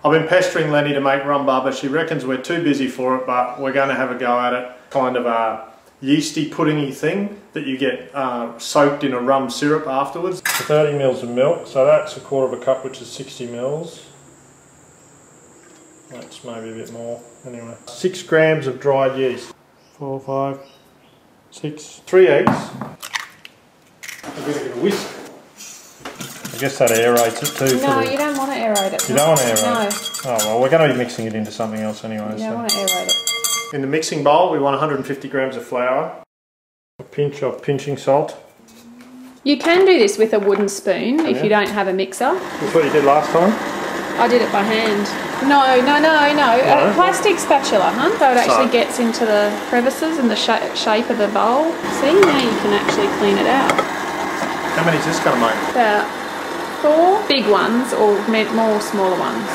I've been pestering Lenny to make rum bubba. She reckons we're too busy for it, but we're going to have a go at it. Kind of a yeasty puddingy thing that you get soaked in a rum syrup afterwards. 30 mils of milk, so that's a quarter of a cup, which is 60 mils. That's maybe a bit more. Anyway, 6 grams of dried yeast. 4, 5, 6, 3 eggs. A bit of a whisk. I guess that aerates it too. No, you don't want to aerate it. You don't want to aerate it? No. Oh well, we're going to be mixing it into something else anyway. You don't want to aerate it. In the mixing bowl, we want 150 grams of flour, a pinch of pinching salt. You can do this with a wooden spoon if you don't have a mixer. That's what you did last time? I did it by hand. No. A plastic spatula, huh? So it actually gets into the crevices and the shape of the bowl. See, now you can actually clean it out. How many is this going to make? About 4 big ones or more smaller ones.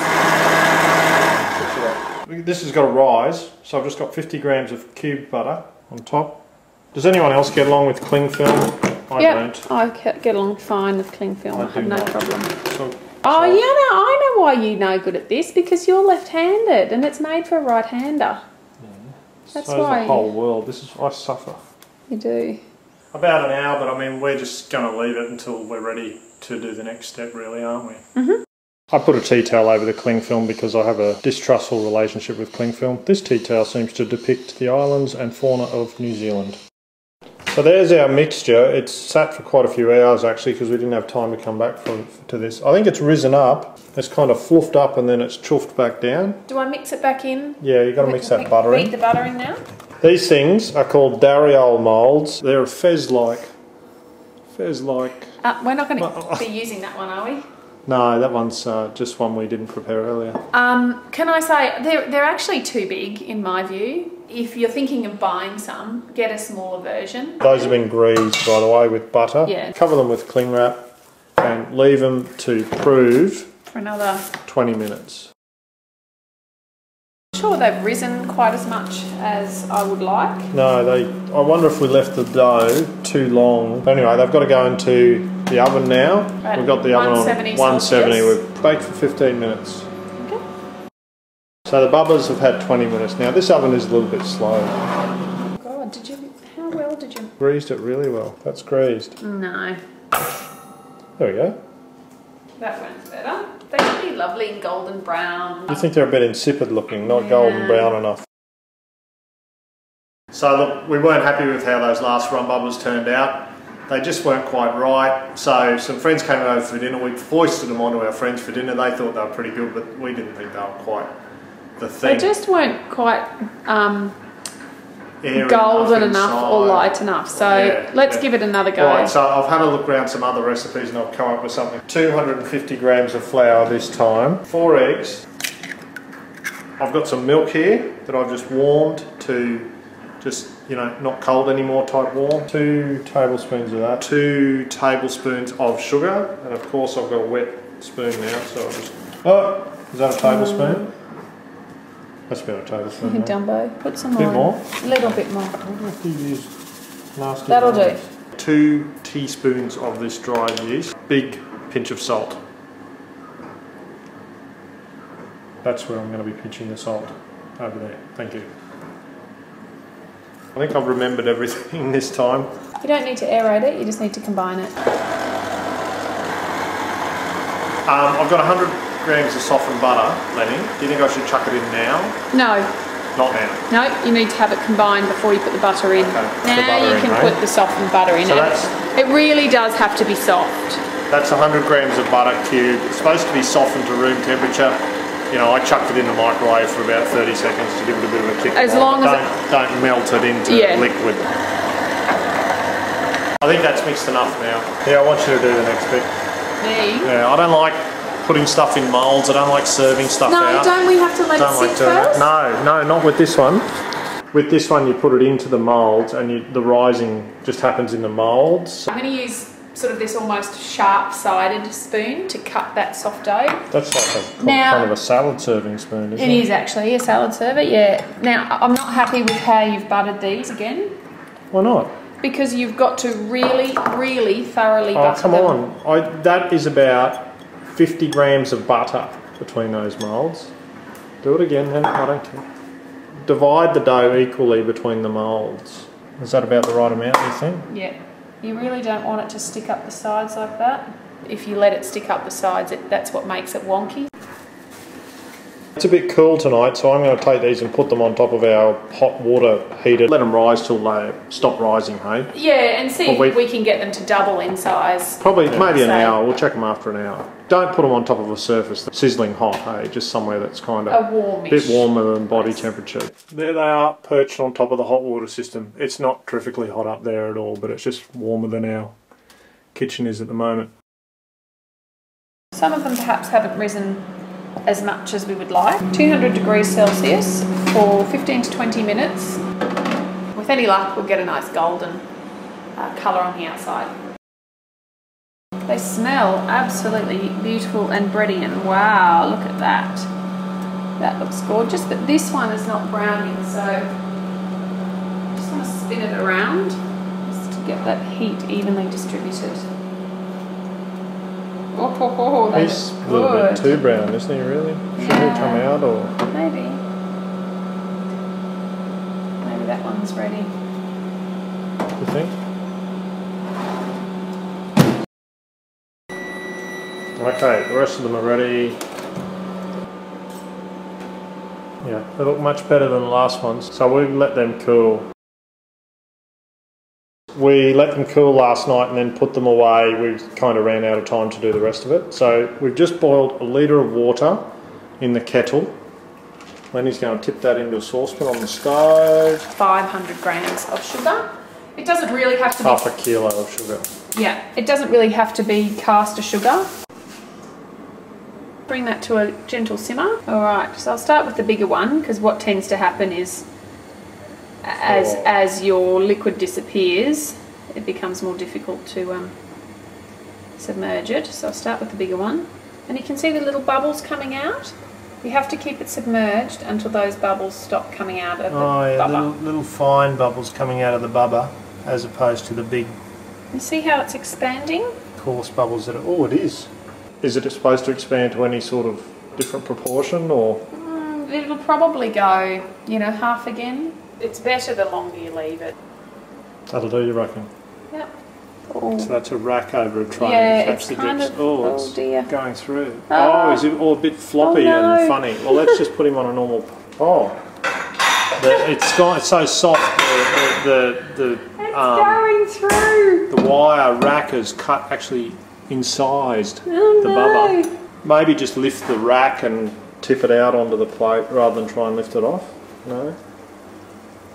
This has got a rise, so I've just got 50 grams of cubed butter on top. Does anyone else get along with cling film? I don't. I get along fine with cling film. I have no problem. I know why you're no good at this, because you're left-handed and it's made for a right-hander. That's why. The whole world. I suffer. You do. About an hour, but I mean, we're just going to leave it until we're ready to do the next step, really, aren't we? Mm-hmm. I put a tea towel over the cling film because I have a distrustful relationship with cling film. This tea towel seems to depict the islands and fauna of New Zealand. So there's our mixture. It's sat for quite a few hours actually because we didn't have time to come back to this. I think it's risen up. It's kind of fluffed up and then it's chuffed back down. Do I mix it back in? Yeah, you've got to mix that butter in. Beat the butter in now? These things are called dariole moulds. They're fez-like. We're not going to be using that one, are we? No, that one's just one we didn't prepare earlier. Can I say, they're actually too big in my view. If you're thinking of buying some, get a smaller version. Those have been greased, by the way, with butter. Yeah. Cover them with cling wrap and leave them to prove for another 20 minutes. I'm sure they've risen quite as much as I would like. No, I wonder if we left the dough too long. Anyway, they've got to go into the oven now. We've got the oven on 170. We've baked for 15 minutes. Okay. So the bubbas have had 20 minutes. Now this oven is a little bit slow. God, how well did you? Greased it really well. That's greased. No. There we go. That one's better. They should be lovely and golden brown. You think they're a bit insipid looking, not golden brown enough. So look, we weren't happy with how those last rum bubbles turned out. They just weren't quite right. So some friends came over for dinner. We foisted them onto our friends for dinner. They thought they were pretty good, but we didn't think they were quite the thing. They just weren't quite golden enough or light enough. So let's give it another go. Right, so I've had a look around some other recipes and I've come up with something. 250 grams of flour this time. 4 eggs. I've got some milk here that I've just warmed to just, you know, not cold anymore type warm. 2 tablespoons of that. 2 tablespoons of sugar. And of course I've got a wet spoon now, so I'll just... Oh, is that a tablespoon? That's about a tablespoon. Dumbo, put some more. A bit more? A little bit more. That'll do. 2 teaspoons of this dried yeast. Big pinch of salt. That's where I'm going to be pinching the salt. Over there. Thank you. I think I've remembered everything this time. You don't need to aerate it, you just need to combine it. I've got 100 grams of softened butter, Lenny. Do you think I should chuck it in now? No. Not now? No, you need to have it combined before you put the butter in. Okay. Now you can put the softened butter in. It really does have to be soft. That's 100 grams of butter cubed. It's supposed to be softened to room temperature. You know, I chucked it in the microwave for about 30 seconds to give it a bit of a kick. As long as don't melt it into liquid. I think that's mixed enough now. Yeah, I want you to do the next bit. Me? Yeah, I don't like putting stuff in moulds. I don't like serving stuff out. No, don't we have to let it sit first? No, not with this one. With this one, you put it into the moulds, and the rising just happens in the moulds. I'm going to use sort of this almost sharp-sided spoon to cut that soft dough. That's like kind of a salad serving spoon, isn't it? It is actually a salad server, yeah. Now, I'm not happy with how you've buttered these again. Why not? Because you've got to really, really thoroughly butter them. Oh, come on. That is about 50 grams of butter. between those moulds. Do it again then, I don't care. Divide the dough equally between the moulds. Is that about the right amount, do you think? Yeah. You really don't want it to stick up the sides like that. If you let it stick up the sides, that's what makes it wonky. It's a bit cool tonight, so I'm going to take these and put them on top of our hot water heater. Let them rise till they stop rising, hey? Yeah, and see if we can get them to double in size. Probably, maybe an hour. We'll check them after an hour. Don't put them on top of a surface that's sizzling hot, hey? Just somewhere that's kind of a bit warmer than body temperature. There they are, perched on top of the hot water system. It's not terrifically hot up there at all, but it's just warmer than our kitchen is at the moment. Some of them perhaps haven't risen as much as we would like. 200 degrees Celsius for 15 to 20 minutes. With any luck, we'll get a nice golden colour on the outside. They smell absolutely beautiful and bready, and wow, look at that. That looks gorgeous, but this one is not browning, so I just want to spin it around just to get that heat evenly distributed. He's a little bit too brown, isn't he, really? Should he come out, or...? Maybe. Maybe that one's ready. You think? Okay, the rest of them are ready. Yeah, they look much better than the last ones. So we let them cool. We let them cool last night and then put them away. We kind of ran out of time to do the rest of it. So we've just boiled a litre of water in the kettle. Lenny's going to tip that into a saucepan on the stove. 500 grams of sugar. It doesn't really have to be... Half a kilo of sugar. Yeah, it doesn't really have to be caster sugar. Bring that to a gentle simmer. Alright, so I'll start with the bigger one, because what tends to happen is as your liquid disappears, it becomes more difficult to submerge it. So I'll start with the bigger one. And you can see the little bubbles coming out. You have to keep it submerged until those bubbles stop coming out of the bubba. Little fine bubbles coming out of the bubba, as opposed to the big... You see how it's expanding? Coarse bubbles that are... Oh, it is. Is it supposed to expand to any sort of different proportion, or...? It'll probably go, you know, half again. It's better the longer you leave it. That'll do, you reckon? Yep. Oh. So that's a rack over a tray. Yeah, it's kind of... Oh, it's going through. Oh, is it all a bit floppy and funny? Well, let's just put him on a normal... Oh. It's so soft. It's going through. The wire rack has cut, actually incised the bubba. Maybe just lift the rack and tip it out onto the plate rather than try and lift it off. No?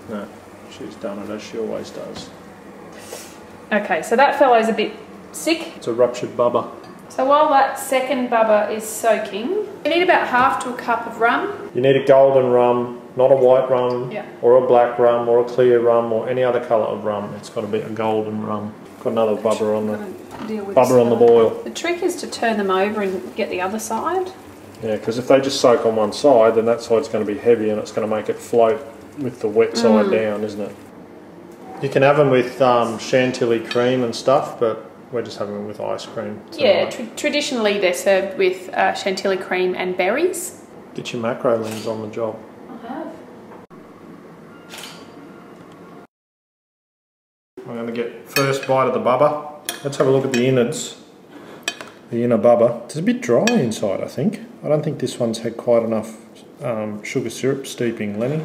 No, she's done it as she always does. Okay, so that fellow's a bit sick. It's a ruptured bubba. So while that second bubba is soaking, you need about half to a cup of rum. You need a golden rum, not a white rum, or a black rum, or a clear rum, or any other colour of rum. It's got to be a golden rum. Got another bubba on the boil. The trick is to turn them over and get the other side. Yeah, because if they just soak on one side, then that side's going to be heavy and it's going to make it float with the wet side down, isn't it? You can have them with chantilly cream and stuff, but we're just having them with ice cream tonight. Yeah, traditionally they're served with chantilly cream and berries. Get your macro lens on the job. I have. I'm going to get first bite of the bubba. Let's have a look at the innards. The inner bubba. It's a bit dry inside, I think. I don't think this one's had quite enough sugar syrup steeping, Lenny.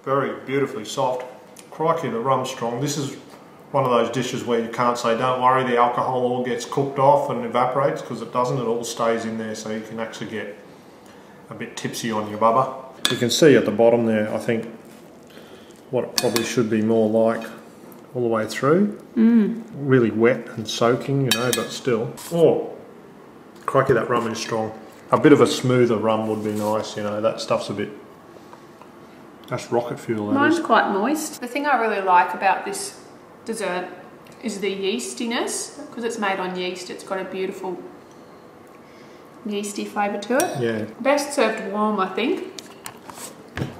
Very beautifully soft. Crikey, the rum's strong. This is one of those dishes where you can't say, don't worry, the alcohol all gets cooked off and evaporates, because it doesn't. It all stays in there, so you can actually get a bit tipsy on your bubba. You can see at the bottom there, I think, what it probably should be more like all the way through. Really wet and soaking, you know, but still. Oh, crikey, that rum is strong. A bit of a smoother rum would be nice, you know, that stuff's a bit... That's rocket fuel, that Mine's is. quite moist. The thing I really like about this dessert is the yeastiness. Because it's made on yeast, it's got a beautiful yeasty flavour to it. Yeah. Best served warm, I think.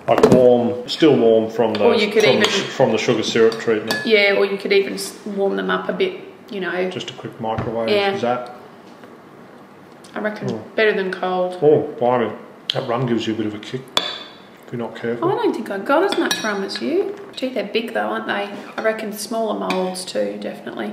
Like warm, still warm from the from the sugar syrup treatment. Yeah, or you could even warm them up a bit, you know. Just a quick microwave zap. I reckon better than cold. Oh, blimey. That rum gives you a bit of a kick if you're not careful. I don't think I got as much rum as you. Gee, they're big though, aren't they? I reckon smaller moulds too, definitely.